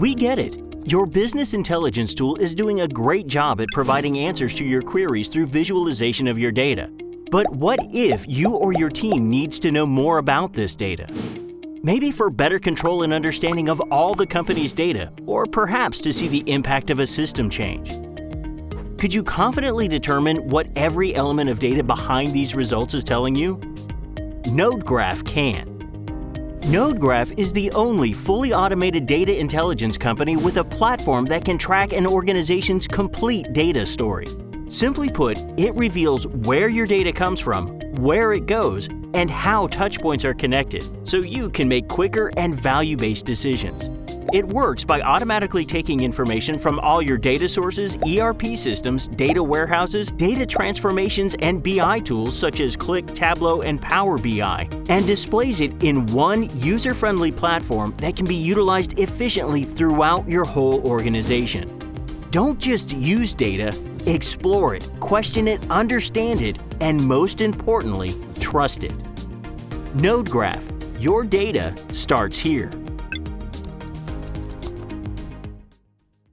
We get it. Your business intelligence tool is doing a great job at providing answers to your queries through visualization of your data. But what if you or your team needs to know more about this data? Maybe for better control and understanding of all the company's data, or perhaps to see the impact of a system change. Could you confidently determine what every element of data behind these results is telling you? NodeGraph can. NodeGraph is the only fully automated data intelligence company with a platform that can track an organization's complete data story. Simply put, it reveals where your data comes from, where it goes, and how touchpoints are connected, so you can make quicker and value-based decisions. It works by automatically taking information from all your data sources, ERP systems, data warehouses, data transformations, and BI tools such as Qlik, Tableau, and Power BI, and displays it in one user-friendly platform that can be utilized efficiently throughout your whole organization. Don't just use data, explore it, question it, understand it, and most importantly, trust it. NodeGraph, your data starts here.